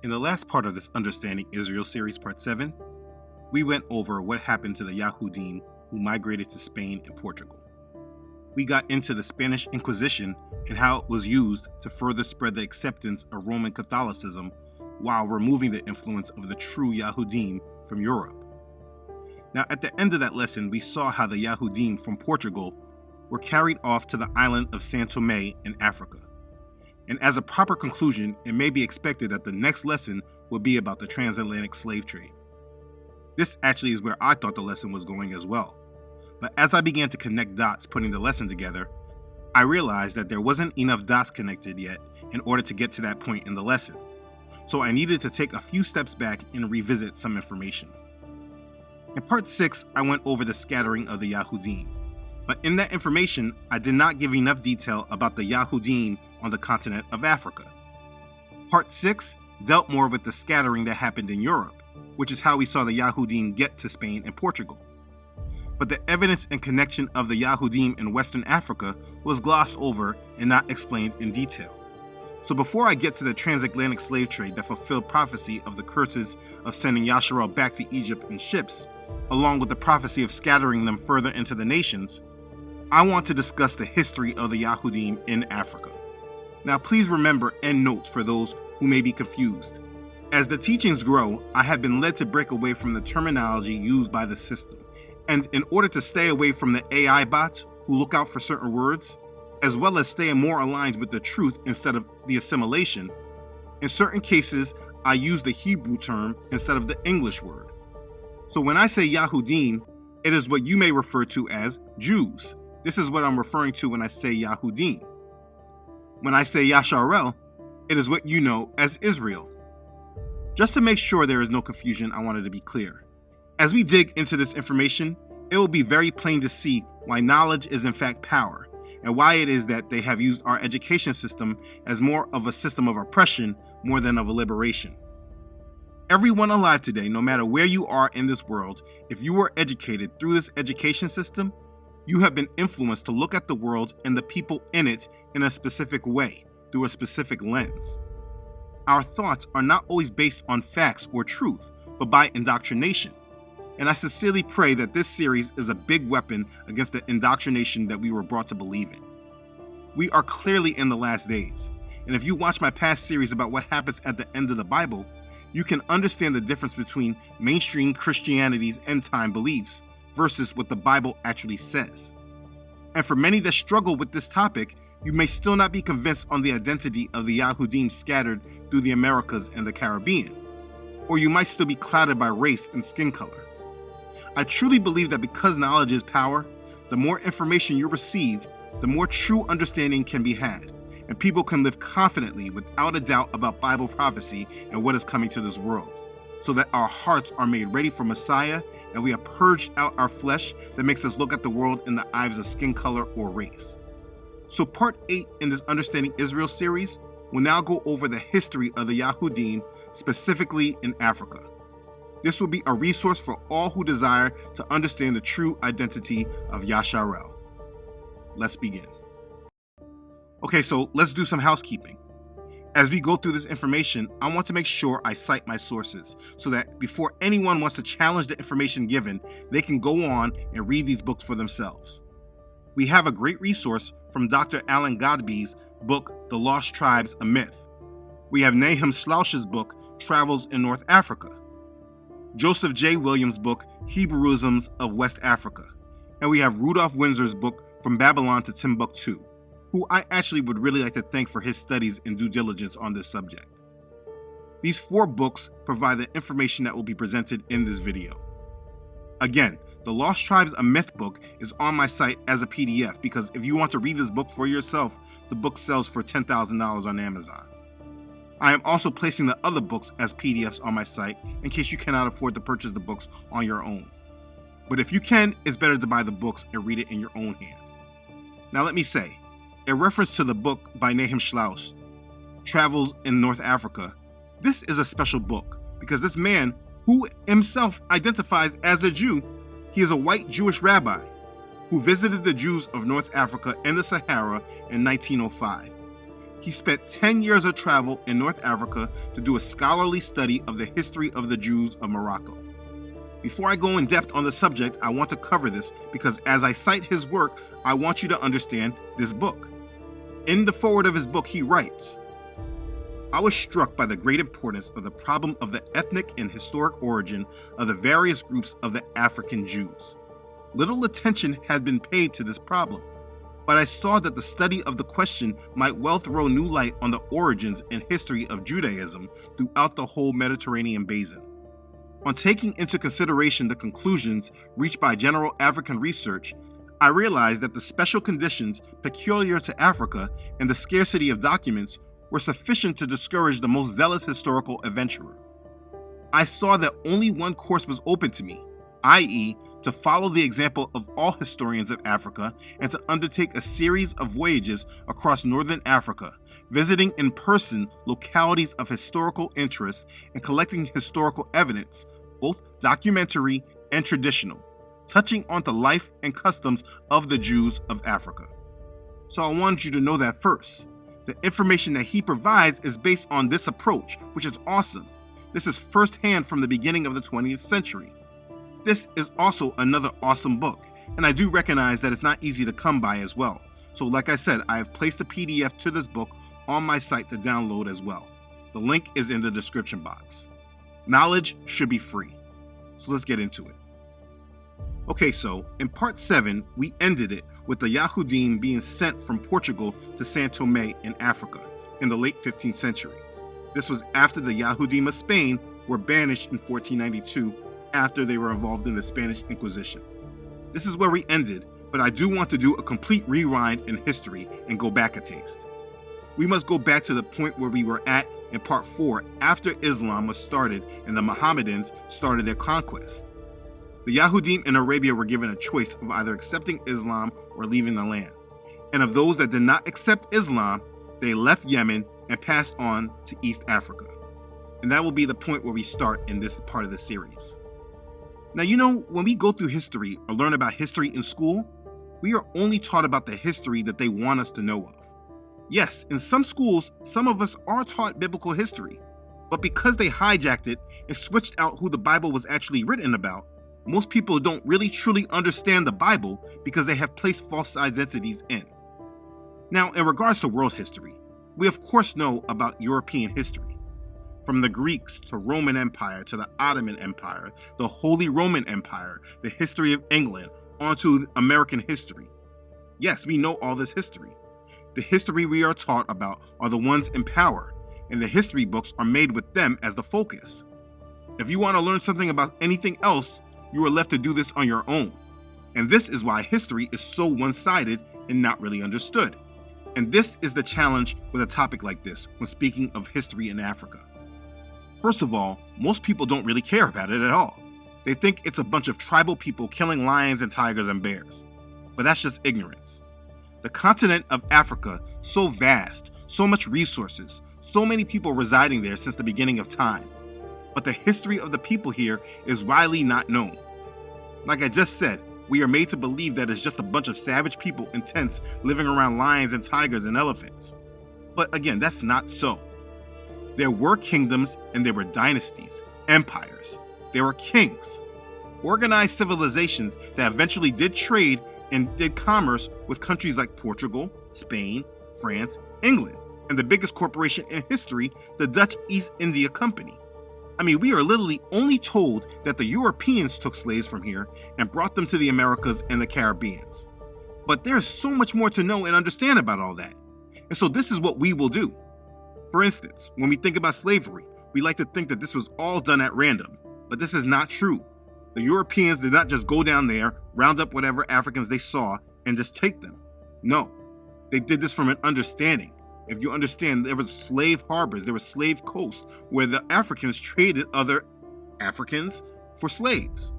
In the last part of this Understanding Israel series, part 7, we went over what happened to the Yahudim who migrated to Spain and Portugal. We got into the Spanish Inquisition and how it was used to further spread the acceptance of Roman Catholicism while removing the influence of the true Yahudim from Europe. Now, at the end of that lesson, we saw how the Yahudim from Portugal were carried off to the island of São Tomé in Africa. And as a proper conclusion, it may be expected that the next lesson will be about the transatlantic slave trade. This actually is where I thought the lesson was going as well. But as I began to connect dots putting the lesson together, I realized that there wasn't enough dots connected yet in order to get to that point in the lesson. So I needed to take a few steps back and revisit some information. In part 6, I went over the scattering of the Yahudim. But in that information, I did not give enough detail about the Yahudim on the continent of Africa. Part 6 dealt more with the scattering that happened in Europe, which is how we saw the Yahudim get to Spain and Portugal. But the evidence and connection of the Yahudim in Western Africa was glossed over and not explained in detail. So before I get to the transatlantic slave trade that fulfilled prophecy of the curses of sending Yasharel back to Egypt in ships, along with the prophecy of scattering them further into the nations, I want to discuss the history of the Yahudim in Africa. Now please remember end notes for those who may be confused. As the teachings grow, I have been led to break away from the terminology used by the system. And in order to stay away from the AI bots who look out for certain words, as well as stay more aligned with the truth instead of the assimilation, in certain cases, I use the Hebrew term instead of the English word. So when I say Yahudim, it is what you may refer to as Jews. This is what I'm referring to when I say Yahudim. When I say Yasharel, it is what you know as Israel. Just to make sure there is no confusion, I wanted to be clear. As we dig into this information, it will be very plain to see why knowledge is in fact power, and why it is that they have used our education system as more of a system of oppression more than of a liberation. Everyone alive today, no matter where you are in this world, if you were educated through this education system, you have been influenced to look at the world and the people in it in a specific way, through a specific lens. Our thoughts are not always based on facts or truth, but by indoctrination. And I sincerely pray that this series is a big weapon against the indoctrination that we were brought to believe in. We are clearly in the last days, and if you watch my past series about what happens at the end of the Bible, you can understand the difference between mainstream Christianity's end-time beliefs versus what the Bible actually says. And for many that struggle with this topic, you may still not be convinced on the identity of the Yahudim scattered through the Americas and the Caribbean, or you might still be clouded by race and skin color. I truly believe that because knowledge is power, the more information you receive, the more true understanding can be had, and people can live confidently without a doubt about Bible prophecy and what is coming to this world, so that our hearts are made ready for Messiah and we have purged out our flesh that makes us look at the world in the eyes of skin color or race. So part 8 in this Understanding Israel series will now go over the history of the Yahudim, specifically in Africa. This will be a resource for all who desire to understand the true identity of Yasharel. Let's begin. Okay, so let's do some housekeeping. As we go through this information, I want to make sure I cite my sources so that before anyone wants to challenge the information given, they can go on and read these books for themselves. We have a great resource from Dr. Alan Godby's book, The Lost Tribes, A Myth. We have Nahum Schlouch's book, Travels in North Africa. Joseph J. Williams' book, Hebrewisms of West Africa. And we have Rudolph Windsor's book, From Babylon to Timbuktu, who I actually would really like to thank for his studies and due diligence on this subject. These 4 books provide the information that will be presented in this video. Again, The Lost Tribes, A Myth book is on my site as a PDF because if you want to read this book for yourself, the book sells for $10,000 on Amazon. I am also placing the other books as PDFs on my site in case you cannot afford to purchase the books on your own. But if you can, it's better to buy the books and read it in your own hand. Now let me say, in reference to the book by Nahum Schlouch, Travels in North Africa, this is a special book because this man, who himself identifies as a Jew, he is a white Jewish rabbi who visited the Jews of North Africa and the Sahara in 1905. He spent 10 years of travel in North Africa to do a scholarly study of the history of the Jews of Morocco. Before I go in depth on the subject, I want to cover this because as I cite his work, I want you to understand this book. In the foreword of his book, he writes, I was struck by the great importance of the problem of the ethnic and historic origin of the various groups of the African Jews. Little attention had been paid to this problem, but I saw that the study of the question might well throw new light on the origins and history of Judaism throughout the whole Mediterranean basin. On taking into consideration the conclusions reached by general African research, I realized that the special conditions peculiar to Africa and the scarcity of documents were sufficient to discourage the most zealous historical adventurer. I saw that only one course was open to me, i.e., to follow the example of all historians of Africa and to undertake a series of voyages across northern Africa, visiting in person localities of historical interest and collecting historical evidence, both documentary and traditional, touching on the life and customs of the Jews of Africa. So I wanted you to know that first. The information that he provides is based on this approach, which is awesome. This is firsthand from the beginning of the 20th century. This is also another awesome book, and I do recognize that it's not easy to come by as well. So like I said, I have placed a PDF to this book on my site to download as well. The link is in the description box. Knowledge should be free. So let's get into it. Okay, so in part 7, we ended it with the Yahudim being sent from Portugal to São Tomé in Africa in the late 15th century. This was after the Yahudim of Spain were banished in 1492 after they were involved in the Spanish Inquisition. This is where we ended, but I do want to do a complete rewind in history and go back a taste. We must go back to the point where we were at in part 4 after Islam was started and the Mohammedans started their conquest. The Yahudim in Arabia were given a choice of either accepting Islam or leaving the land. And of those that did not accept Islam, they left Yemen and passed on to East Africa. And that will be the point where we start in this part of the series. Now, you know, when we go through history or learn about history in school, we are only taught about the history that they want us to know of. Yes, in some schools, some of us are taught biblical history, but because they hijacked it and switched out who the Bible was actually written about, most people don't really truly understand the Bible because they have placed false identities in. Now, in regards to world history, we of course know about European history. From the Greeks to Roman Empire to the Ottoman Empire, the Holy Roman Empire, the history of England, onto American history. Yes, we know all this history. The history we are taught about are the ones in power, and the history books are made with them as the focus. If you want to learn something about anything else, you are left to do this on your own. And this is why history is so one-sided and not really understood. And this is the challenge with a topic like this when speaking of history in Africa. First of all, most people don't really care about it at all. They think it's a bunch of tribal people killing lions and tigers and bears. But that's just ignorance. The continent of Africa, so vast, so much resources, so many people residing there since the beginning of time. But the history of the people here is widely not known. Like I just said, we are made to believe that it's just a bunch of savage people in tents living around lions and tigers and elephants. But again, that's not so. There were kingdoms and there were dynasties, empires. There were kings, organized civilizations that eventually did trade and did commerce with countries like Portugal, Spain, France, England, and the biggest corporation in history, the Dutch East India Company. I mean, we are literally only told that the Europeans took slaves from here and brought them to the Americas and the Caribbeans. But there's so much more to know and understand about all that. And so this is what we will do. For instance, when we think about slavery, we like to think that this was all done at random, but this is not true. The Europeans did not just go down there, round up whatever Africans they saw, and just take them. No, they did this from an understanding. If you understand, there was slave harbors, there was slave coasts where the Africans traded other Africans for slaves.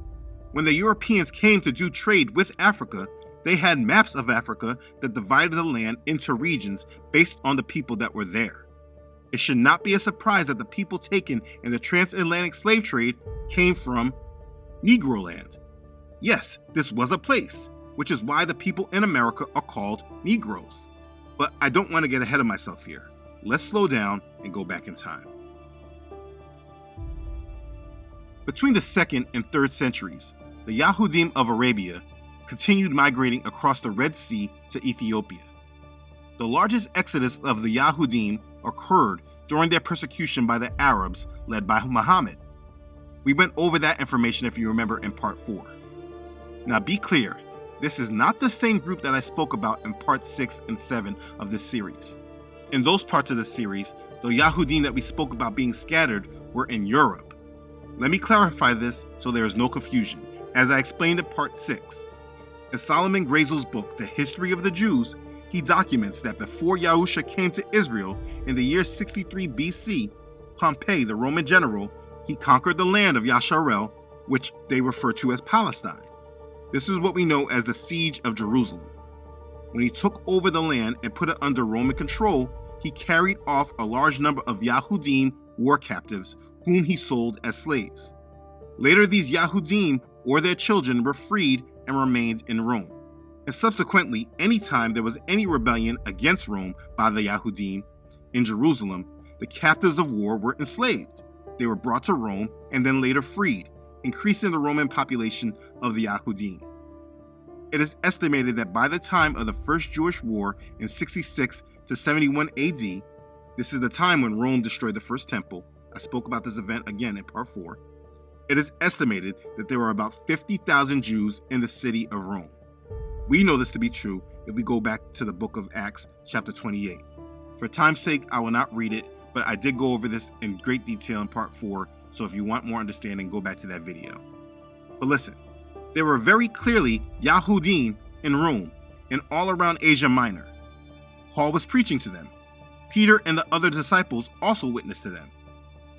When the Europeans came to do trade with Africa, they had maps of Africa that divided the land into regions based on the people that were there. It should not be a surprise that the people taken in the transatlantic slave trade came from Negro land. Yes, this was a place, which is why the people in America are called Negroes. But I don't want to get ahead of myself here. let's slow down and go back in time. Between the 2nd and 3rd centuries, the Yahudim of Arabia continued migrating across the Red Sea to Ethiopia. The largest exodus of the Yahudim occurred during their persecution by the Arabs led by Muhammad. We went over that information if you remember in part 4. Now be clear, this is not the same group that I spoke about in part 6 and 7 of this series. In those parts of the series, the Yahudim that we spoke about being scattered were in Europe. Let me clarify this so there is no confusion. As I explained in part 6, in Solomon Grazel's book, The History of the Jews, he documents that before Yahusha came to Israel in the year 63 BC, Pompey, the Roman general, he conquered the land of Yasharel, which they refer to as Palestine. This is what we know as the Siege of Jerusalem. When he took over the land and put it under Roman control, he carried off a large number of Yahudim war captives whom he sold as slaves. Later, these Yahudim or their children were freed and remained in Rome. And subsequently, anytime there was any rebellion against Rome by the Yahudim in Jerusalem, the captives of war were enslaved. They were brought to Rome and then later freed, increasing the Roman population of the Yahudim. It is estimated that by the time of the First Jewish War in 66 to 71 AD, this is the time when Rome destroyed the First Temple. I spoke about this event again in part 4. It is estimated that there were about 50,000 Jews in the city of Rome. We know this to be true if we go back to the book of Acts, chapter 28. For time's sake, I will not read it, but I did go over this in great detail in part 4, so if you want more understanding, go back to that video. But listen, there were very clearly Yahudim in Rome and all around Asia Minor. Paul was preaching to them. Peter and the other disciples also witnessed to them.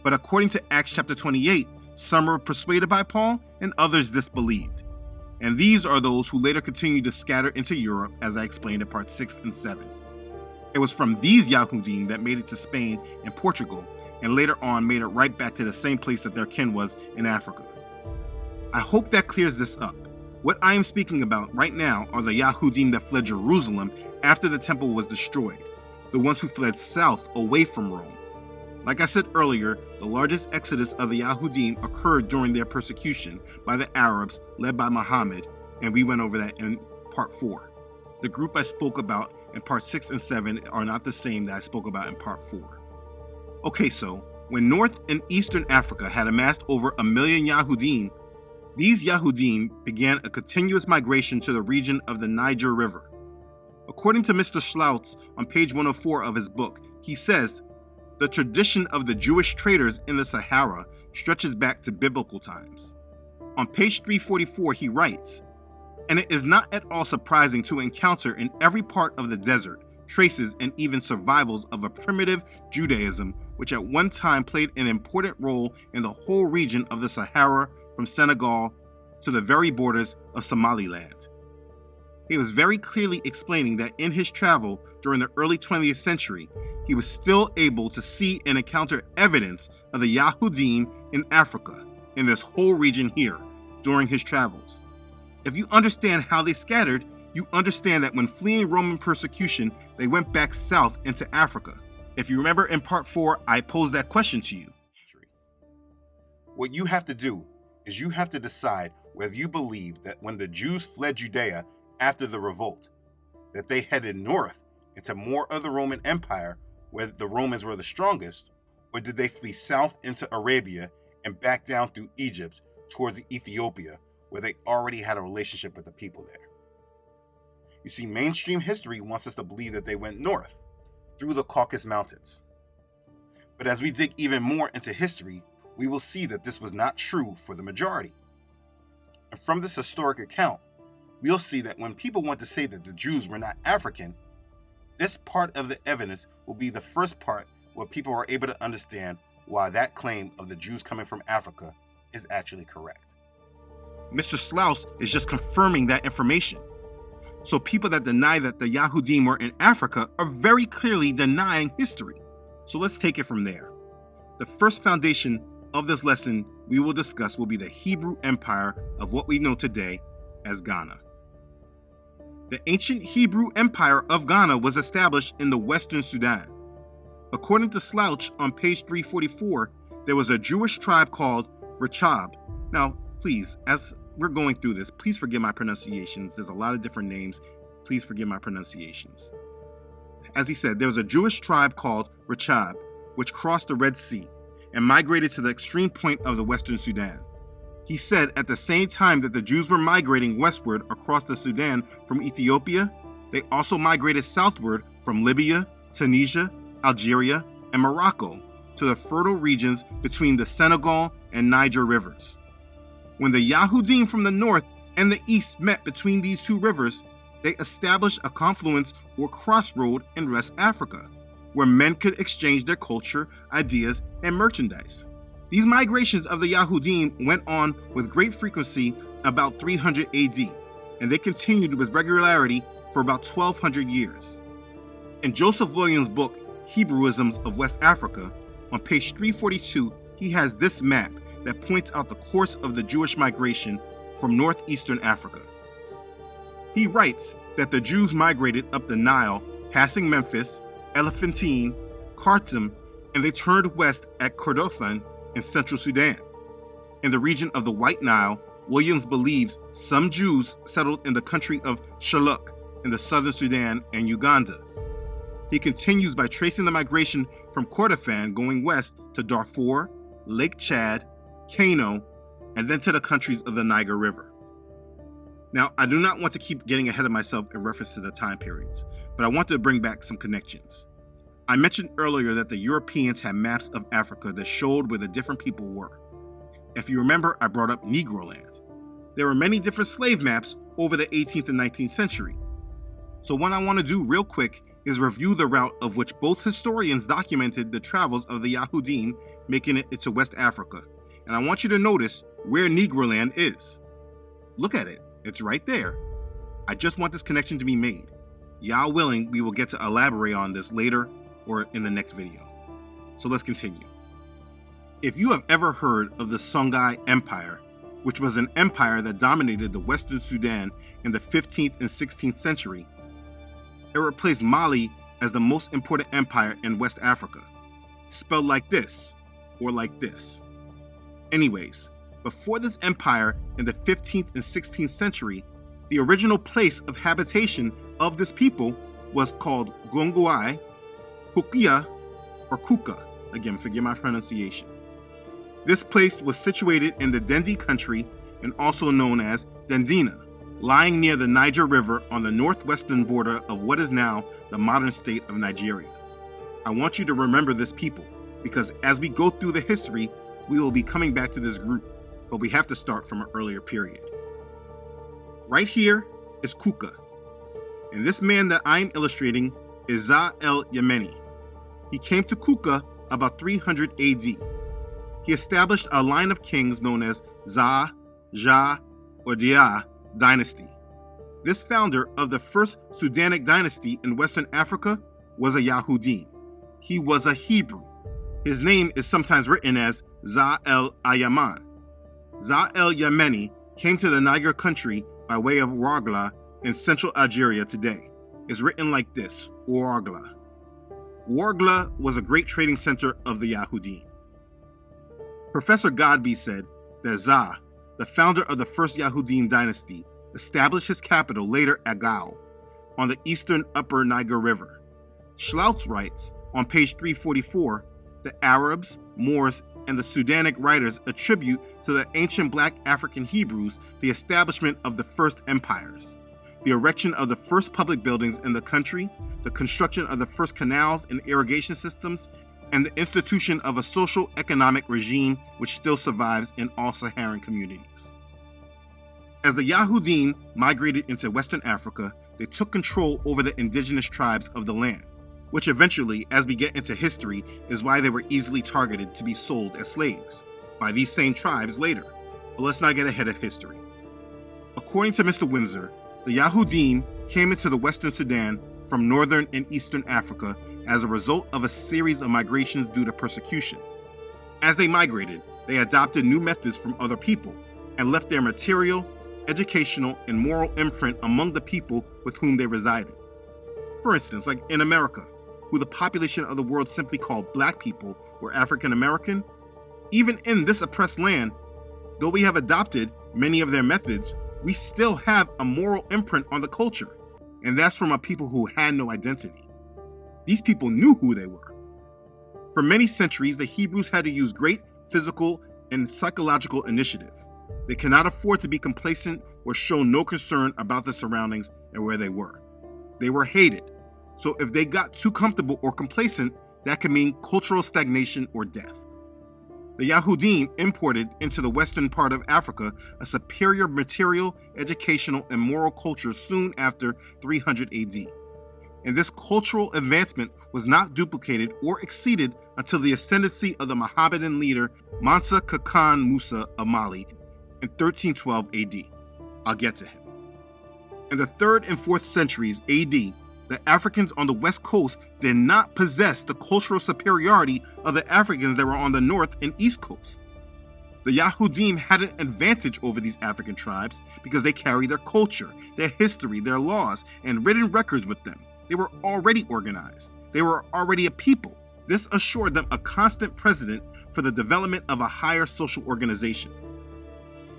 But according to Acts chapter 28, some were persuaded by Paul and others disbelieved. And these are those who later continued to scatter into Europe, as I explained in part 6 and 7. It was from these Yahudim that made it to Spain and Portugal, and later on made it right back to the same place that their kin was in Africa. I hope that clears this up. What I am speaking about right now are the Yahudim that fled Jerusalem after the temple was destroyed, the ones who fled south away from Rome. Like I said earlier, the largest exodus of the Yahudim occurred during their persecution by the Arabs led by Muhammad, and we went over that in part 4. The group I spoke about in part 6 and 7 are not the same that I spoke about in part 4. Okay, so when North and Eastern Africa had amassed over 1 million Yahudim, these Yahudim began a continuous migration to the region of the Niger River. According to Mr. Schlautz on page 104 of his book, he says, the tradition of the Jewish traders in the Sahara stretches back to biblical times. On page 344, he writes, and it is not at all surprising to encounter in every part of the desert traces and even survivals of a primitive Judaism which at one time played an important role in the whole region of the Sahara from Senegal to the very borders of Somaliland. He was very clearly explaining that in his travel during the early 20th century, he was still able to see and encounter evidence of the Yahudim in Africa, in this whole region here, during his travels. If you understand how they scattered, you understand that when fleeing Roman persecution, they went back south into Africa. If you remember in part 4, I posed that question to you. What you have to do is you have to decide whether you believe that when the Jews fled Judea after the revolt, that they headed north into more of the Roman Empire where the Romans were the strongest, or did they flee south into Arabia and back down through Egypt towards Ethiopia where they already had a relationship with the people there? You see, mainstream history wants us to believe that they went north through the Caucasus Mountains. But as we dig even more into history, we will see that this was not true for the majority. And from this historic account, we'll see that when people want to say that the Jews were not African, this part of the evidence will be the first part where people are able to understand why that claim of the Jews coming from Africa is actually correct. Mr. Slaus is just confirming that information. So people that deny that the Yahudim were in Africa are very clearly denying history. So let's take it from there. The first foundation of this lesson we will discuss will be the Hebrew Empire of what we know today as Ghana. The ancient Hebrew Empire of Ghana was established in the Western Sudan. According to Slouch on page 344, there was a Jewish tribe called Rechab. Now, please, as we're going through this, please forgive my pronunciations. There's a lot of different names. Please forgive my pronunciations. As he said, there was a Jewish tribe called Rechab, which crossed the Red Sea and migrated to the extreme point of the Western Sudan. He said at the same time that the Jews were migrating westward across the Sudan from Ethiopia, they also migrated southward from Libya, Tunisia, Algeria, and Morocco to the fertile regions between the Senegal and Niger rivers. When the Yahudim from the north and the east met between these two rivers, they established a confluence or crossroad in West Africa, where men could exchange their culture, ideas, and merchandise. These migrations of the Yahudim went on with great frequency about 300 AD, and they continued with regularity for about 1200 years. In Joseph Williams' book, Hebrewisms of West Africa, on page 342, he has this map that points out the course of the Jewish migration from northeastern Africa. He writes that the Jews migrated up the Nile, passing Memphis, Elephantine, Khartoum, and they turned west at Kordofan in central Sudan. In the region of the White Nile, Williams believes some Jews settled in the country of Shaluk in the southern Sudan and Uganda. He continues by tracing the migration from Kordofan going west to Darfur, Lake Chad, Kano, and then to the countries of the Niger River. Now, I do not want to keep getting ahead of myself in reference to the time periods, but I want to bring back some connections. I mentioned earlier that the Europeans had maps of Africa that showed where the different people were. If you remember, I brought up Negroland. There were many different slave maps over the 18th and 19th century. So what I want to do real quick is review the route of which both historians documented the travels of the Yahudim making it into West Africa. And I want you to notice where Negroland is. Look at it. It's right there. I just want this connection to be made. Yah willing, we will get to elaborate on this later or in the next video. So let's continue. If you have ever heard of the Songhai Empire, which was an empire that dominated the Western Sudan in the 15th and 16th century, it replaced Mali as the most important empire in West Africa, spelled like this or like this. Anyways, before this empire in the 15th and 16th century, the original place of habitation of this people was called Gonguai, Kukia, or Kuka. Again, forgive my pronunciation. This place was situated in the Dendi country and also known as Dendina, lying near the Niger River on the northwestern border of what is now the modern state of Nigeria. I want you to remember this people because as we go through the history, we will be coming back to this group, but we have to start from an earlier period. Right here is Kuka, and this man that I'm illustrating is Za el-Yemeni. He came to Kuka about 300 AD. He established a line of kings known as Za, Ja, or Dia dynasty. This founder of the first Sudanic dynasty in Western Africa was a Yahudim. He was a Hebrew. His name is sometimes written as Za el-Ayaman. Za el-Yemeni came to the Niger country by way of Ouargla in central Algeria today. It's written like this, Ouargla. Ouargla was a great trading center of the Yahudim. Professor Godby said that Za, the founder of the first Yahudim dynasty, established his capital later at Gao, on the eastern upper Niger River. Schloutz writes, on page 344, the Arabs, Moors, and the Sudanic writers attribute to the ancient black African Hebrews the establishment of the first empires, the erection of the first public buildings in the country, the construction of the first canals and irrigation systems, and the institution of a social economic regime which still survives in all Saharan communities. As the Yahudim migrated into Western Africa, they took control over the indigenous tribes of the land, which eventually, as we get into history, is why they were easily targeted to be sold as slaves by these same tribes later. But let's not get ahead of history. According to Mr. Windsor, the Yahudim came into the Western Sudan from northern and eastern Africa as a result of a series of migrations due to persecution. As they migrated, they adopted new methods from other people and left their material, educational, and moral imprint among the people with whom they resided. For instance, like in America, who the population of the world simply called black people, were African American, even in this oppressed land, though we have adopted many of their methods, we still have a moral imprint on the culture, and that's from a people who had no identity. These people knew who they were. For many centuries, the Hebrews had to use great physical and psychological initiative. They cannot afford to be complacent or show no concern about their surroundings and where they were. They were hated, so if they got too comfortable or complacent, that could mean cultural stagnation or death. The Yahudim imported into the western part of Africa a superior material, educational, and moral culture soon after 300 AD. And this cultural advancement was not duplicated or exceeded until the ascendancy of the Mohammedan leader Mansa Kakan Musa of Mali in 1312 AD. I'll get to him. In the 3rd and 4th centuries AD, the Africans on the west coast did not possess the cultural superiority of the Africans that were on the north and east coast. The Yahudim had an advantage over these African tribes because they carried their culture, their history, their laws, and written records with them. They were already organized. They were already a people. This assured them a constant precedent for the development of a higher social organization.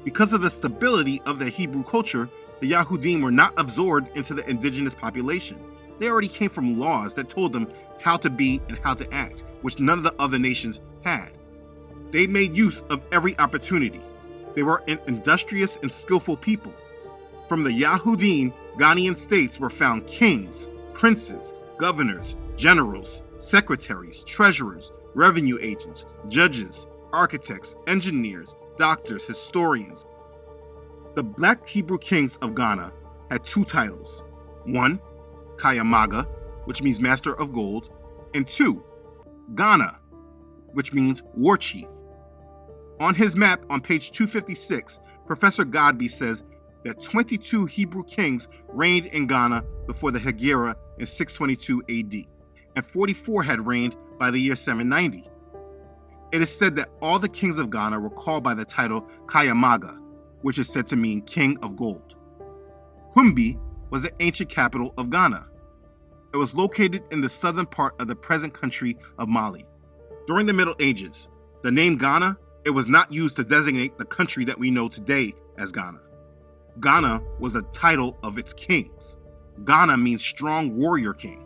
Because of the stability of their Hebrew culture, the Yahudim were not absorbed into the indigenous population. They already came from laws that told them how to be and how to act, which none of the other nations had. They made use of every opportunity. They were an industrious and skillful people. From the Yahudim, Ghanaian states were found kings, princes, governors, generals, secretaries, treasurers, revenue agents, judges, architects, engineers, doctors, historians. The black Hebrew kings of Ghana had 2 titles. 1, Kayamaga, which means master of gold, and 2, Ghana, which means war chief. On his map on page 256, Professor Godby says that 22 Hebrew kings reigned in Ghana before the Hegira in 622 AD, and 44 had reigned by the year 790. It is said that all the kings of Ghana were called by the title Kayamaga, which is said to mean king of gold. Humbi was the ancient capital of Ghana. It was located in the southern part of the present country of Mali. During the Middle Ages, the name Ghana, it was not used to designate the country that we know today as Ghana. Ghana was a title of its kings. Ghana means strong warrior king,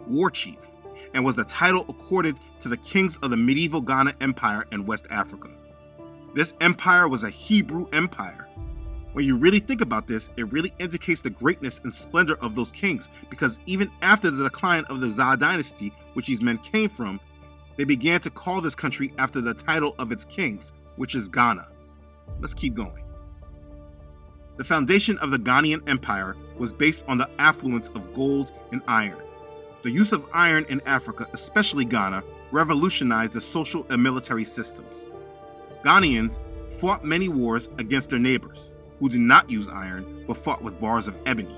war chief, and was the title accorded to the kings of the medieval Ghana Empire in West Africa. This empire was a Hebrew empire. When you really think about this, it really indicates the greatness and splendor of those kings, because even after the decline of the Za dynasty, which these men came from, they began to call this country after the title of its kings, which is Ghana. Let's keep going. The foundation of the Ghanaian Empire was based on the affluence of gold and iron. The use of iron in Africa, especially Ghana, revolutionized the social and military systems. Ghanaians fought many wars against their neighbors, who did not use iron but fought with bars of ebony.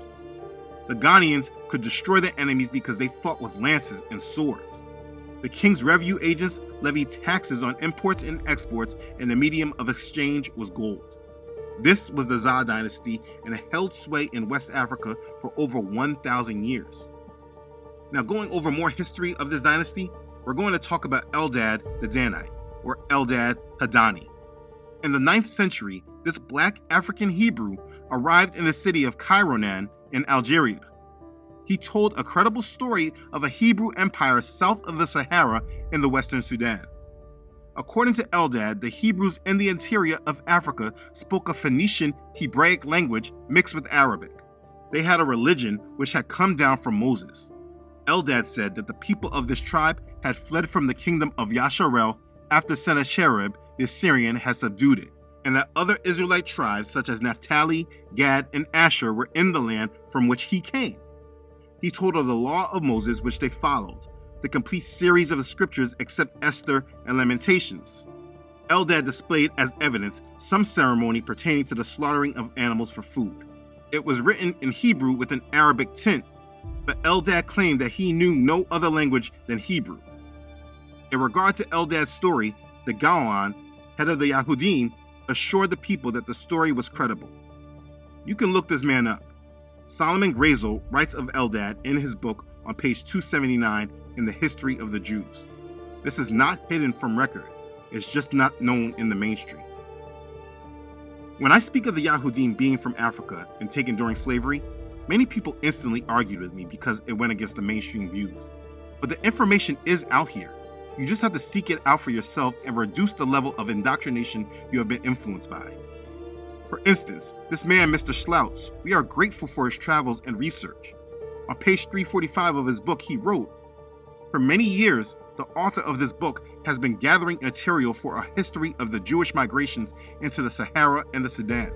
The Ghanaians could destroy their enemies because they fought with lances and swords. The king's revenue agents levied taxes on imports and exports, and the medium of exchange was gold. This was the Za dynasty, and it held sway in West Africa for over 1,000 years. Now, going over more history of this dynasty, we're going to talk about Eldad the Danite, or Eldad Hadani. In the 9th century, this black African Hebrew arrived in the city of Kairouan in Algeria. He told a credible story of a Hebrew empire south of the Sahara in the Western Sudan. According to Eldad, the Hebrews in the interior of Africa spoke a Phoenician Hebraic language mixed with Arabic. They had a religion which had come down from Moses. Eldad said that the people of this tribe had fled from the kingdom of Yasharel after Sennacherib the Assyrian had subdued it, and that other Israelite tribes such as Naphtali, Gad, and Asher were in the land from which he came. He told of the law of Moses which they followed, the complete series of the scriptures except Esther and Lamentations. Eldad displayed as evidence some ceremony pertaining to the slaughtering of animals for food. It was written in Hebrew with an Arabic tint, but Eldad claimed that he knew no other language than Hebrew. In regard to Eldad's story, the Gaon, head of the Yahudim, assured the people that the story was credible. You can look this man up. Solomon Grazel writes of Eldad in his book on page 279 in the history of the Jews. This is not hidden from record, it's just not known in the mainstream. When I speak of the Yahudim being from Africa and taken during slavery, many people instantly argued with me because it went against the mainstream views. But the information is out here. You just have to seek it out for yourself and reduce the level of indoctrination you have been influenced by. For instance, this man, Mr. Schlouts, we are grateful for his travels and research. On page 345 of his book, he wrote, "For many years, the author of this book has been gathering material for a history of the Jewish migrations into the Sahara and the Sudan.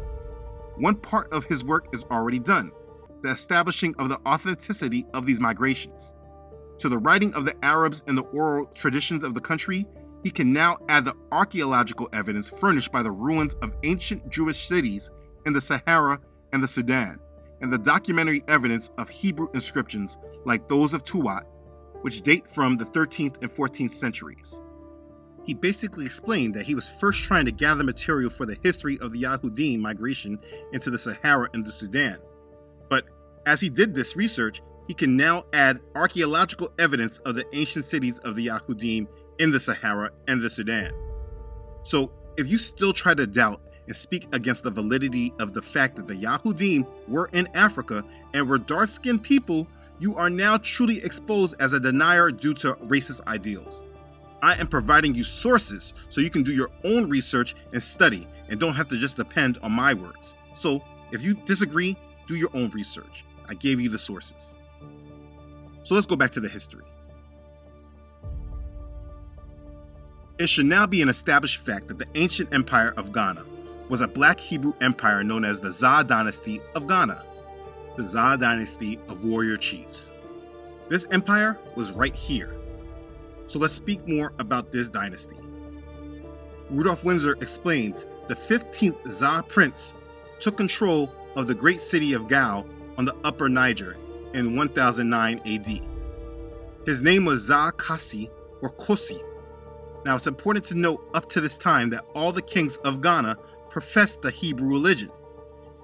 One part of his work is already done, the establishing of the authenticity of these migrations. To the writing of the Arabs and the oral traditions of the country, he can now add the archaeological evidence furnished by the ruins of ancient Jewish cities in the Sahara and the Sudan, and the documentary evidence of Hebrew inscriptions like those of Tuat, which date from the 13th and 14th centuries." He basically explained that he was first trying to gather material for the history of the Yahudim migration into the Sahara and the Sudan. But as he did this research, he can now add archaeological evidence of the ancient cities of the Yahudim in the Sahara and the Sudan. So if you still try to doubt and speak against the validity of the fact that the Yahudim were in Africa and were dark-skinned people, you are now truly exposed as a denier due to racist ideals. I am providing you sources so you can do your own research and study and don't have to just depend on my words. So if you disagree, do your own research. I gave you the sources. So let's go back to the history. It should now be an established fact that the ancient empire of Ghana was a black Hebrew empire known as the Zah dynasty of Ghana, the Zah dynasty of warrior chiefs. This empire was right here. So let's speak more about this dynasty. Rudolph Windsor explains the 15th Zah prince took control of the great city of Gao on the upper Niger in 1009 AD. His name was Zah Kasi or Kosi. Now it's important to note up to this time that all the kings of Ghana professed the Hebrew religion.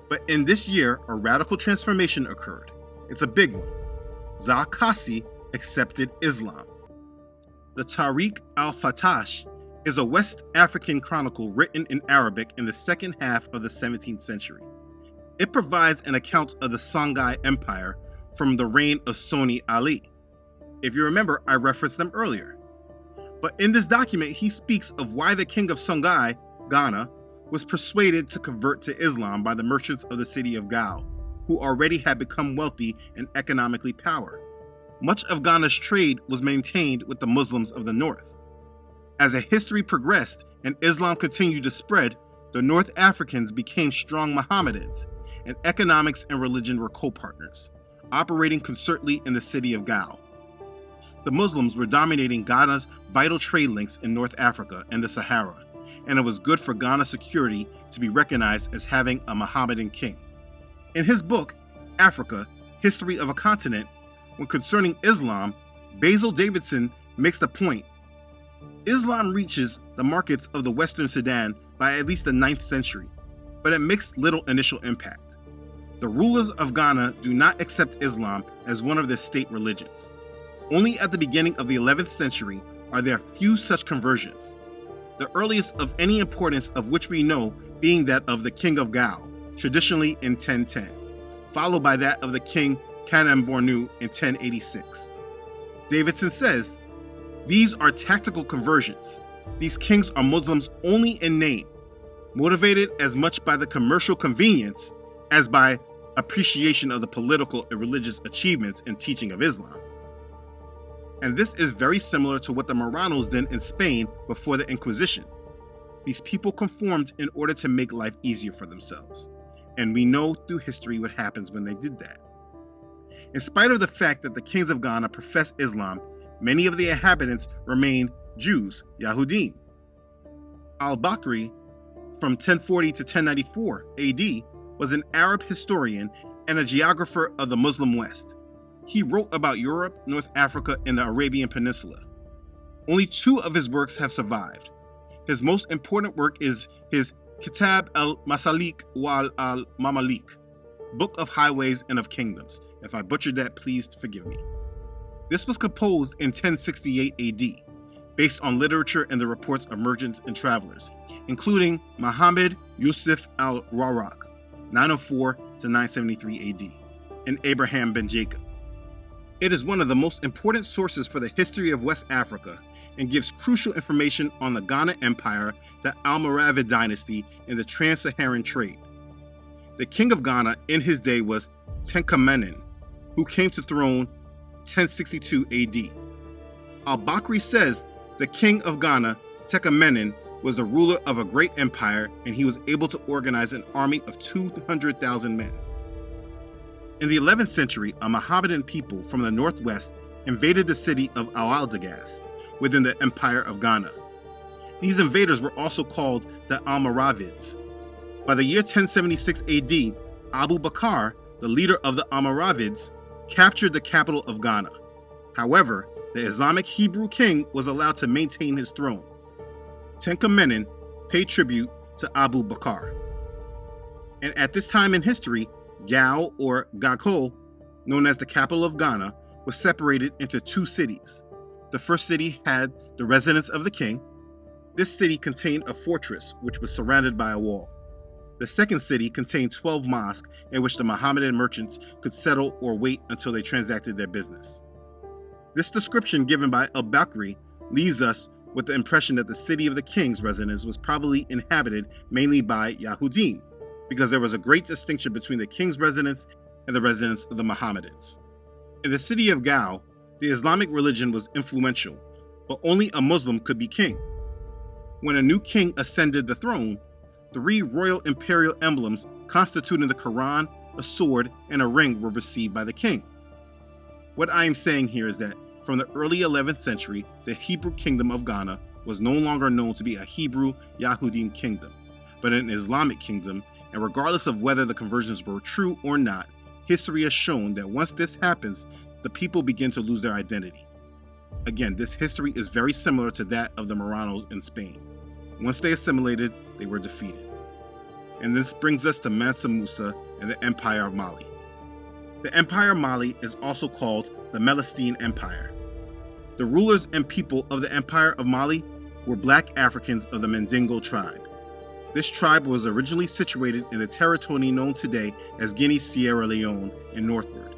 But in this year, a radical transformation occurred. It's a big one. Zah Kasi accepted Islam. The Tariq al-Fatash is a West African chronicle written in Arabic in the second half of the 17th century. It provides an account of the Songhai Empire from the reign of Soni Ali. If you remember, I referenced them earlier. But in this document, he speaks of why the king of Songhai, Ghana, was persuaded to convert to Islam by the merchants of the city of Gao, who already had become wealthy and economically powerful. Much of Ghana's trade was maintained with the Muslims of the north. As the history progressed and Islam continued to spread, the North Africans became strong Mohammedans, and economics and religion were co-partners, operating concertedly in the city of Gao. The Muslims were dominating Ghana's vital trade links in North Africa and the Sahara, and it was good for Ghana's security to be recognized as having a Mohammedan king. In his book, Africa, History of a Continent, when concerning Islam, Basil Davidson makes the point: Islam reaches the markets of the Western Sudan by at least the 9th century, but it makes little initial impact. The rulers of Ghana do not accept Islam as one of their state religions. Only at the beginning of the 11th century are there few such conversions, the earliest of any importance of which we know being that of the king of Gao, traditionally in 1010, followed by that of the king Kanem-Bornu in 1086. Davidson says, "These are tactical conversions. These kings are Muslims only in name, motivated as much by the commercial convenience as by appreciation of the political and religious achievements and teaching of Islam." And this is very similar to what the Marranos did in Spain before the Inquisition. These people conformed in order to make life easier for themselves. And we know through history what happens when they did that. In spite of the fact that the kings of Ghana professed Islam, many of the inhabitants remained Jews, Yahudim. Al-Bakri, from 1040 to 1094 AD, was an Arab historian and a geographer of the Muslim West. He wrote about Europe, North Africa, and the Arabian Peninsula. Only 2 of his works have survived. His most important work is his Kitab al-Masalik wal al-Mamalik, Book of Highways and of Kingdoms. If I butchered that, please forgive me. This was composed in 1068 AD, based on literature and the reports of merchants and travelers, including Muhammad Yusuf al-Warraq, 904 to 973 AD, and Abraham ben Jacob. It is one of the most important sources for the history of West Africa and gives crucial information on the Ghana Empire, the Almoravid dynasty, and the trans-Saharan trade. The king of Ghana in his day was Tenkamenen, who came to throne 1062 AD. Al-Bakri says the king of Ghana, Tenkamenen, was the ruler of a great empire, and he was able to organize an army of 200,000 men. In the 11th century, a Mohammedan people from the northwest invaded the city of Al-Aldagast within the Empire of Ghana. These invaders were also called the Almoravids. By the year 1076 AD, Abu Bakr, the leader of the Almoravids, captured the capital of Ghana. However, the Islamic Hebrew king was allowed to maintain his throne. Tenkamenen paid tribute to Abu Bakr. And at this time in history, Gao, or Gako, known as the capital of Ghana, was separated into two cities. The first city had the residence of the king. This city contained a fortress which was surrounded by a wall. The second city contained 12 mosques in which the Mohammedan merchants could settle or wait until they transacted their business. This description given by al-Bakri leaves us with the impression that the city of the king's residence was probably inhabited mainly by Yahudim, because there was a great distinction between the king's residence and the residence of the Mohammedans. In the city of Gao, the Islamic religion was influential, but only a Muslim could be king. When a new king ascended the throne, 3 royal imperial emblems constituting the Quran, a sword, and a ring were received by the king. What I am saying here is that from the early 11th century, the Hebrew kingdom of Ghana was no longer known to be a Hebrew Yahudim kingdom, but an Islamic kingdom, and regardless of whether the conversions were true or not, history has shown that once this happens, the people begin to lose their identity. Again, this history is very similar to that of the Marranos in Spain. Once they assimilated, they were defeated. And this brings us to Mansa Musa and the Empire of Mali. The Empire of Mali is also called the Melestine Empire. The rulers and people of the Empire of Mali were black Africans of the Mandingo tribe. This tribe was originally situated in the territory known today as Guinea, Sierra Leone, and northward.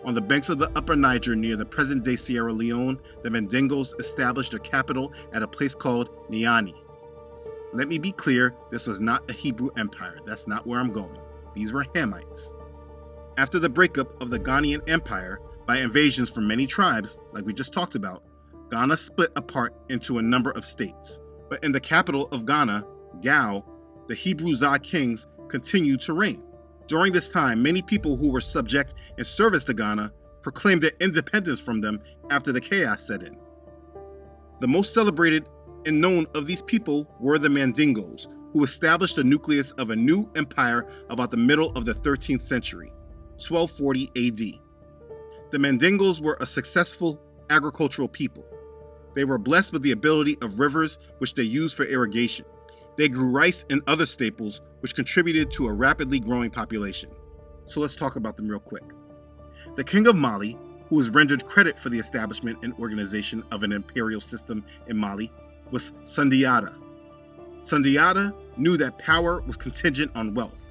On the banks of the Upper Niger near the present-day Sierra Leone, the Mandingos established their capital at a place called Niani. Let me be clear, this was not a Hebrew empire. That's not where I'm going. These were Hamites. After the breakup of the Ghanaian Empire by invasions from many tribes, like we just talked about, Ghana split apart into a number of states. But in the capital of Ghana, Gao, the Hebrew Zah kings continued to reign. During this time, many people who were subject in service to Ghana proclaimed their independence from them after the chaos set in. The most celebrated and known of these people were the Mandingos, who established the nucleus of a new empire about the middle of the 13th century, 1240 AD. The Mandingos were a successful agricultural people. They were blessed with the ability of rivers which they used for irrigation. They grew rice and other staples, which contributed to a rapidly growing population. So let's talk about them real quick. The king of Mali, who was rendered credit for the establishment and organization of an imperial system in Mali, was Sundiata. Sundiata knew that power was contingent on wealth.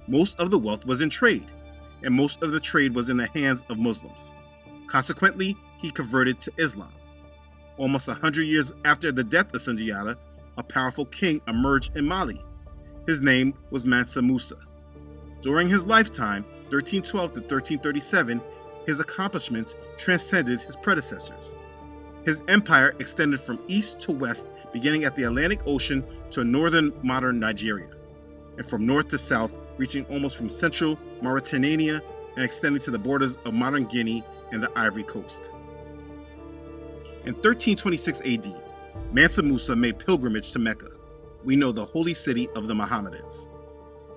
Most of the wealth was in trade, and most of the trade was in the hands of Muslims. Consequently, he converted to Islam. Almost 100 years after the death of Sundiata, a powerful king emerged in Mali. His name was Mansa Musa. During his lifetime, 1312 to 1337, his accomplishments transcended his predecessors. His empire extended from east to west, beginning at the Atlantic Ocean to northern modern Nigeria, and from north to south, reaching almost from central Mauritania and extending to the borders of modern Guinea and the Ivory Coast. In 1326 AD, Mansa Musa made pilgrimage to Mecca. We know the holy city of the Mohammedans.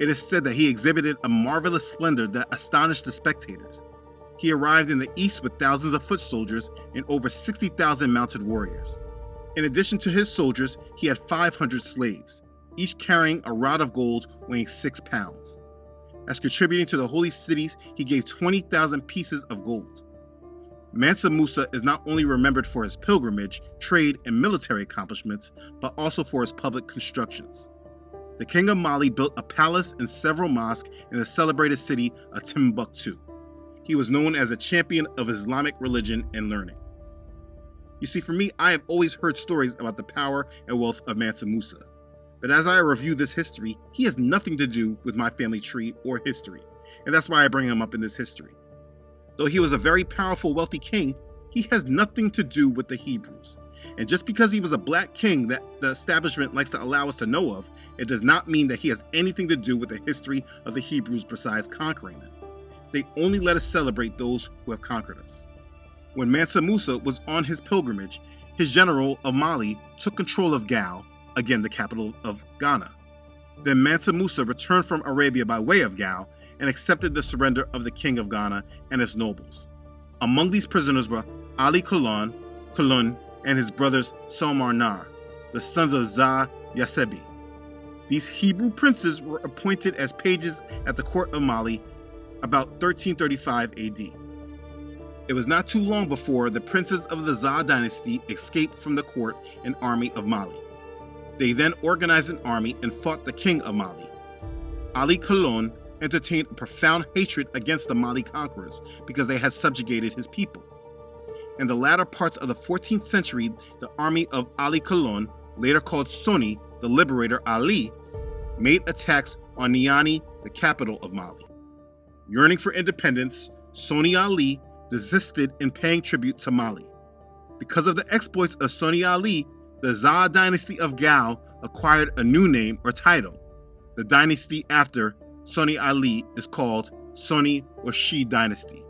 It is said that he exhibited a marvelous splendor that astonished the spectators. He arrived in the east with thousands of foot soldiers and over 60,000 mounted warriors. In addition to his soldiers, he had 500 slaves, each carrying a rod of gold weighing 6 pounds. As contributing to the holy cities, he gave 20,000 pieces of gold. Mansa Musa is not only remembered for his pilgrimage, trade, and military accomplishments, but also for his public constructions. The king of Mali built a palace and several mosques in the celebrated city of Timbuktu. He was known as a champion of Islamic religion and learning. You see, for me, I have always heard stories about the power and wealth of Mansa Musa. But as I review this history, he has nothing to do with my family tree or history, and that's why I bring him up in this history. Though he was a very powerful, wealthy king, he has nothing to do with the Hebrews. And just because he was a black king that the establishment likes to allow us to know of, it does not mean that he has anything to do with the history of the Hebrews besides conquering them. They only let us celebrate those who have conquered us. When Mansa Musa was on his pilgrimage, his general of Mali took control of Gao, again the capital of Ghana. Then Mansa Musa returned from Arabia by way of Gao and accepted the surrender of the king of Ghana and his nobles. Among these prisoners were Ali Kulon, and his brothers Salmarnar, the sons of Za Yasebi. These Hebrew princes were appointed as pages at the court of Mali about 1335 AD. It was not too long before the princes of the Za dynasty escaped from the court and army of Mali. They then organized an army and fought the king of Mali. Ali Kulon entertained a profound hatred against the Mali conquerors because they had subjugated his people. In the latter parts of the 14th century, the army of Ali Kulon, later called Soni, the liberator Ali, made attacks on Niani, the capital of Mali. Yearning for independence, Soni Ali desisted in paying tribute to Mali. Because of the exploits of Soni Ali, the Za dynasty of Gao acquired a new name or title. The dynasty after Soni Ali is called Soni or Shi dynasty.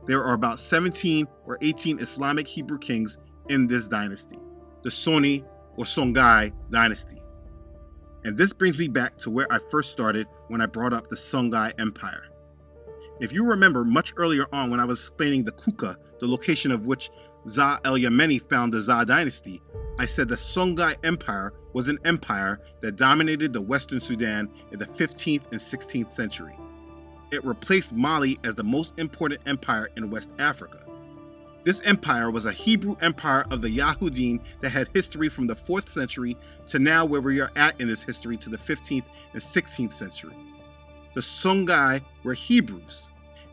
There are about 17 or 18 Islamic Hebrew kings in this dynasty, the Soni or Songhai dynasty. And this brings me back to where I first started when I brought up the Songhai Empire. If you remember much earlier on when I was explaining the Kuka, the location of which Za el-Yemeni found the Za dynasty, I said the Songhai Empire was an empire that dominated the Western Sudan in the 15th and 16th century. It replaced Mali as the most important empire in West Africa. This empire was a Hebrew empire of the Yahudim that had history from the 4th century to now where we are at in this history to the 15th and 16th century. The Songhai were Hebrews,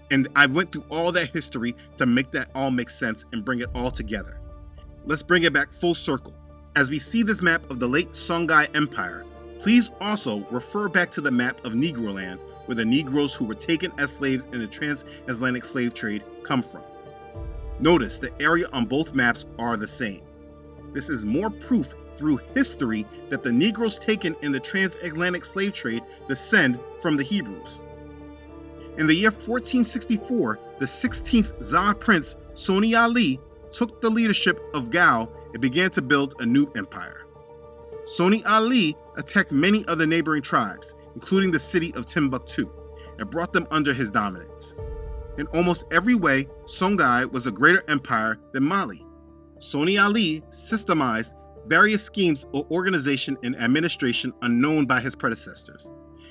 and I went through all that history to make that all make sense and bring it all together. Let's bring it back full circle. As we see this map of the late Songhai Empire, please also refer back to the map of Negroland, where the Negroes who were taken as slaves in the transatlantic slave trade come from. Notice the area on both maps are the same. This is more proof through history that the Negroes taken in the transatlantic slave trade descend from the Hebrews. In the year 1464, the 16th Za prince, Soni Ali, took the leadership of Gao and began to build a new empire. Soni Ali attacked many of the neighboring tribes, including the city of Timbuktu, and brought them under his dominance. In almost every way, Songhai was a greater empire than Mali. Soni Ali systemized various schemes of organization and administration unknown by his predecessors.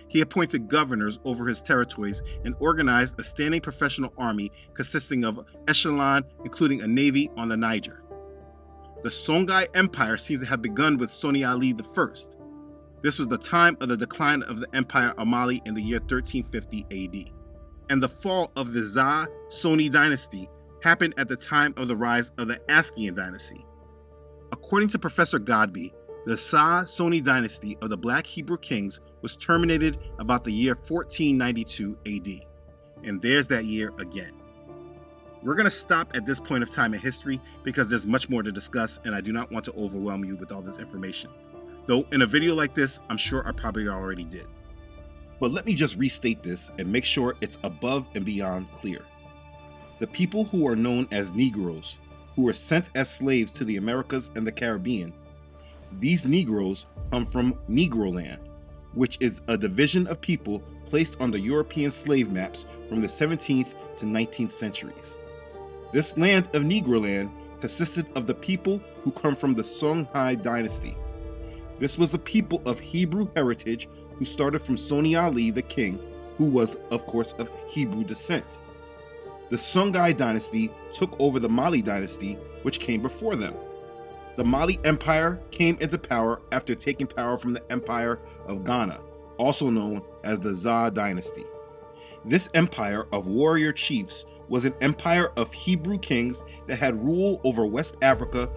He appointed governors over his territories and organized a standing professional army consisting of echelon, including a navy on the Niger. The Songhai Empire seems to have begun with Soni Ali I. This was the time of the decline of the Empire of Mali in the year 1350 AD. And the fall of the Za Soni dynasty happened at the time of the rise of the Askian dynasty. According to Professor Godby, the Za Soni dynasty of the Black Hebrew kings was terminated about the year 1492 AD. And there's that year again. We're going to stop at this point of time in history because there's much more to discuss and I do not want to overwhelm you with all this information. Though in a video like this, I'm sure I probably already did. But let me just restate this and make sure it's above and beyond clear. The people who are known as Negroes, who were sent as slaves to the Americas and the Caribbean, these Negroes come from Negroland, which is a division of people placed on the European slave maps from the 17th to 19th centuries. This land of Negroland consisted of the people who come from the Songhai dynasty. This was a people of Hebrew heritage who started from Soni Ali, the king, who was, of course, of Hebrew descent. The Songhai dynasty took over the Mali dynasty, which came before them. The Mali Empire came into power after taking power from the Empire of Ghana, also known as the Zaa dynasty. This empire of warrior chiefs was an empire of Hebrew kings that had rule over West Africa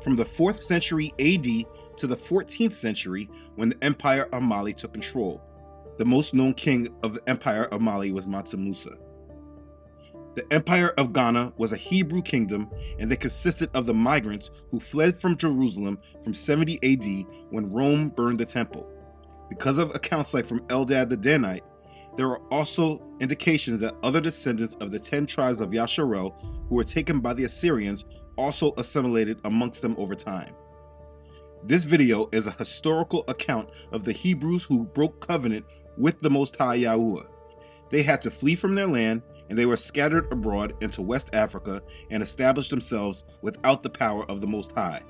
from the 4th century AD to the 14th century when the Empire of Mali took control. The most known king of the Empire of Mali was Mansa Musa. The Empire of Ghana was a Hebrew kingdom, and they consisted of the migrants who fled from Jerusalem from 70 AD when Rome burned the temple. Because of accounts like from Eldad the Danite, there are also indications that other descendants of the 10 tribes of Yasharel who were taken by the Assyrians also assimilated amongst them over time. This video is a historical account of the Hebrews who broke covenant with the Most High Yahuwah. They had to flee from their land, and they were scattered abroad into West Africa and established themselves without the power of the Most High,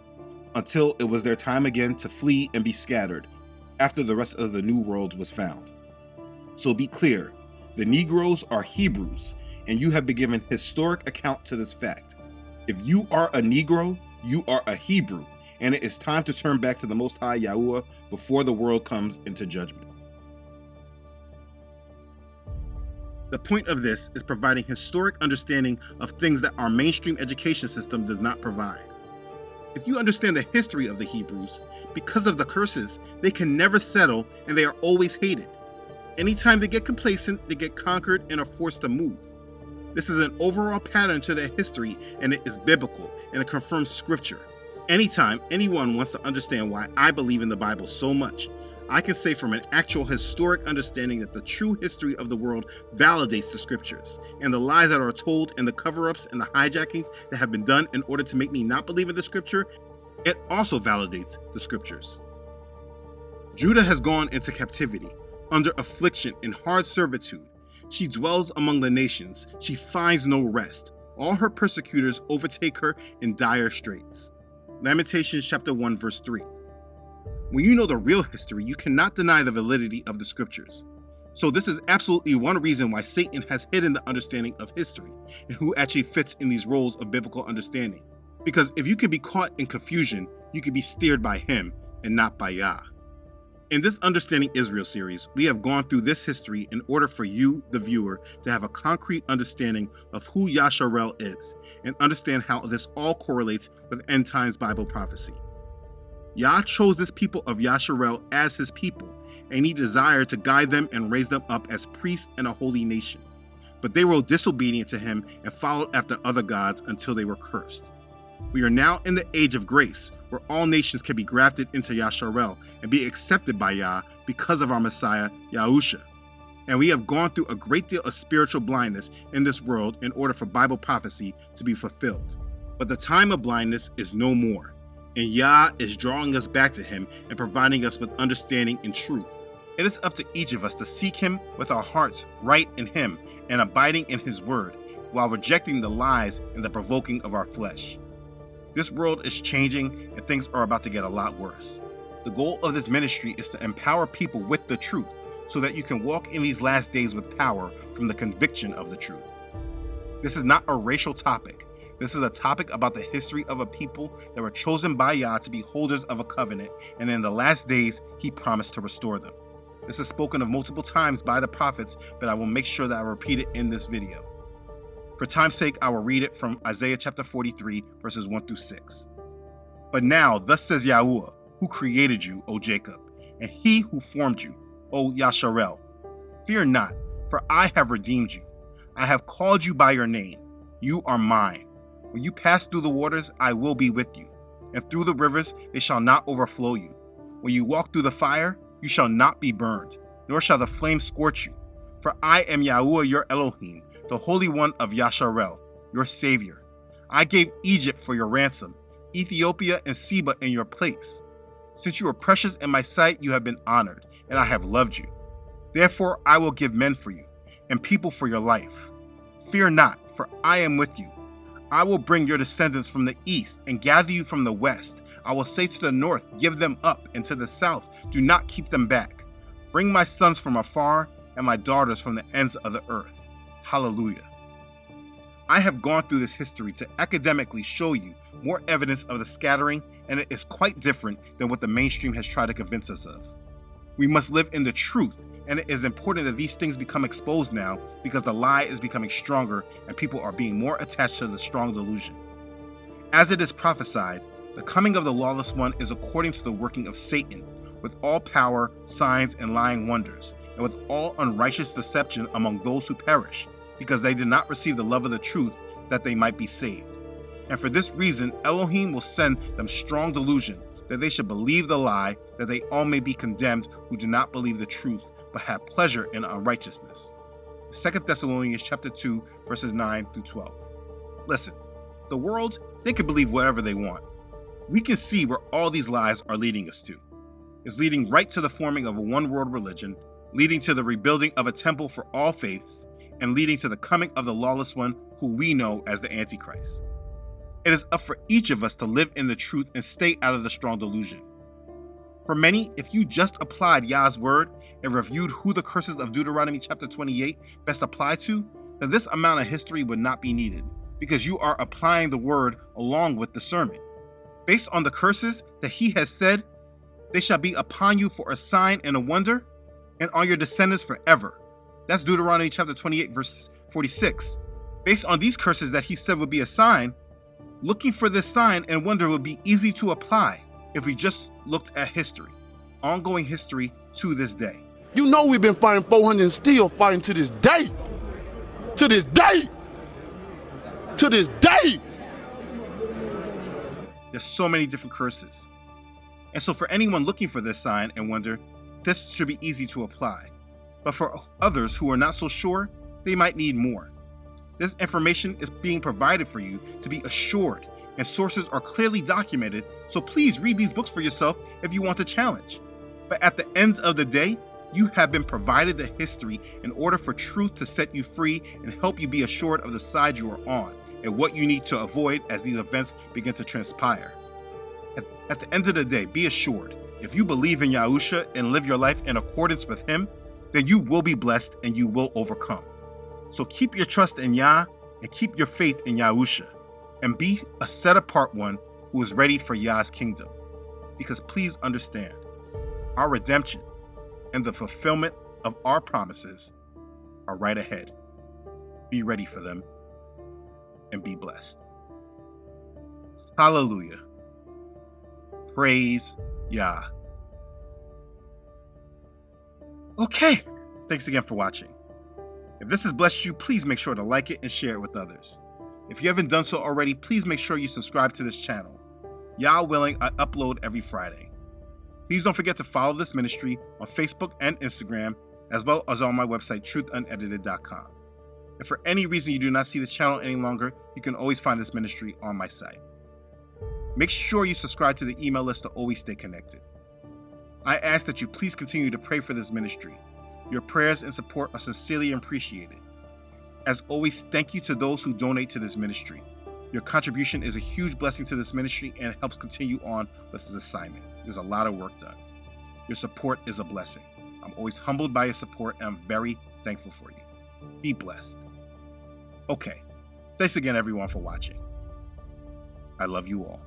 until it was their time again to flee and be scattered, after the rest of the New World was found. So be clear, the Negroes are Hebrews, and you have been given historic account to this fact. If you are a Negro, you are a Hebrew, and it is time to turn back to the Most High Yahuwah before the world comes into judgment. The point of this is providing historic understanding of things that our mainstream education system does not provide. If you understand the history of the Hebrews, because of the curses, they can never settle and they are always hated. Anytime they get complacent, they get conquered and are forced to move. This is an overall pattern to their history, and it is biblical and it confirms scripture. Anytime anyone wants to understand why I believe in the Bible so much, I can say from an actual historic understanding that the true history of the world validates the scriptures, and the lies that are told and the cover-ups and the hijackings that have been done in order to make me not believe in the scripture, it also validates the scriptures. Judah has gone into captivity, under affliction and hard servitude. She dwells among the nations. She finds no rest. All her persecutors overtake her in dire straits. Lamentations chapter 1 verse 3. When you know the real history, you cannot deny the validity of the scriptures. So this is absolutely one reason why Satan has hidden the understanding of history and who actually fits in these roles of biblical understanding. Because if you can be caught in confusion, you can be steered by him and not by Yah. In this Understanding Israel series, we have gone through this history in order for you, the viewer, to have a concrete understanding of who Yasharel is and understand how this all correlates with end times Bible prophecy. Yah chose this people of Yasharel as his people, and he desired to guide them and raise them up as priests and a holy nation. But they were disobedient to him and followed after other gods until they were cursed. We are now in the age of grace, where all nations can be grafted into Yasharel and be accepted by Yah because of our Messiah, Yahusha. And we have gone through a great deal of spiritual blindness in this world in order for Bible prophecy to be fulfilled. But the time of blindness is no more, and Yah is drawing us back to him and providing us with understanding and truth. It is up to each of us to seek him with our hearts right in him and abiding in his word, while rejecting the lies and the provoking of our flesh. This world is changing and things are about to get a lot worse. The goal of this ministry is to empower people with the truth so that you can walk in these last days with power from the conviction of the truth. This is not a racial topic. This is a topic about the history of a people that were chosen by Yah to be holders of a covenant, and in the last days, he promised to restore them. This is spoken of multiple times by the prophets, but I will make sure that I repeat it in this video. For time's sake, I will read it from Isaiah chapter 43, verses 1 through 6. But now, thus says Yahuwah, who created you, O Jacob, and he who formed you, O Yasharel. Fear not, for I have redeemed you. I have called you by your name. You are mine. When you pass through the waters, I will be with you, and through the rivers, they shall not overflow you. When you walk through the fire, you shall not be burned, nor shall the flame scorch you. For I am Yahuwah your Elohim, the Holy One of Yasharel, your Savior. I gave Egypt for your ransom, Ethiopia and Seba in your place. Since you are precious in my sight, you have been honored, and I have loved you. Therefore I will give men for you, and people for your life. Fear not, for I am with you. I will bring your descendants from the east and gather you from the west. I will say to the north, give them up, and to the south, do not keep them back. Bring my sons from afar and my daughters from the ends of the earth. Hallelujah. I have gone through this history to academically show you more evidence of the scattering, and it is quite different than what the mainstream has tried to convince us of. We must live in the truth, and it is important that these things become exposed now because the lie is becoming stronger and people are being more attached to the strong delusion. As it is prophesied, the coming of the lawless one is according to the working of Satan, with all power, signs, and lying wonders, and with all unrighteous deception among those who perish, because they did not receive the love of the truth that they might be saved. And for this reason, Elohim will send them strong delusion, that they should believe the lie, that they all may be condemned who do not believe the truth, but have pleasure in unrighteousness. 2 Thessalonians chapter 2, verses 9 through 12. Listen, the world, they can believe whatever they want. We can see where all these lies are leading us to. It's leading right to the forming of a one-world religion, leading to the rebuilding of a temple for all faiths, and leading to the coming of the lawless one who we know as the Antichrist. It is up for each of us to live in the truth and stay out of the strong delusion. For many, if you just applied Yah's word and reviewed who the curses of Deuteronomy chapter 28 best apply to, then this amount of history would not be needed, because you are applying the word along with discernment. Based on the curses that he has said, they shall be upon you for a sign and a wonder, and on your descendants forever. That's Deuteronomy chapter 28, verse 46. Based on these curses that he said would be a sign, looking for this sign and wonder would be easy to apply if we just looked at history, ongoing history to this day. You know we've been fighting 400 and still fighting to this day. To this day. To this day. There's so many different curses. And so for anyone looking for this sign and wonder, this should be easy to apply. But for others who are not so sure, they might need more. This information is being provided for you to be assured, and sources are clearly documented, so please read these books for yourself if you want to challenge. But at the end of the day, you have been provided the history in order for truth to set you free and help you be assured of the side you are on and what you need to avoid as these events begin to transpire. At the end of the day, be assured, if you believe in Yahusha and live your life in accordance with him, then you will be blessed and you will overcome. So keep your trust in Yah and keep your faith in Yahusha, and be a set-apart one who is ready for Yah's kingdom. Because please understand, our redemption and the fulfillment of our promises are right ahead. Be ready for them and be blessed. Hallelujah. Praise Yah. Okay, thanks again for watching. If this has blessed you, please make sure to like it and share it with others. If you haven't done so already, please make sure you subscribe to this channel. Yah willing, I upload every Friday. Please don't forget to follow this ministry on Facebook and Instagram, as well as on my website, truthunedited.com. If for any reason you do not see this channel any longer, you can always find this ministry on my site. Make sure you subscribe to the email list to always stay connected. I ask that you please continue to pray for this ministry. Your prayers and support are sincerely appreciated. As always, thank you to those who donate to this ministry. Your contribution is a huge blessing to this ministry and helps continue on with this assignment. There's a lot of work done. Your support is a blessing. I'm always humbled by your support and I'm very thankful for you. Be blessed. Okay, thanks again everyone for watching. I love you all.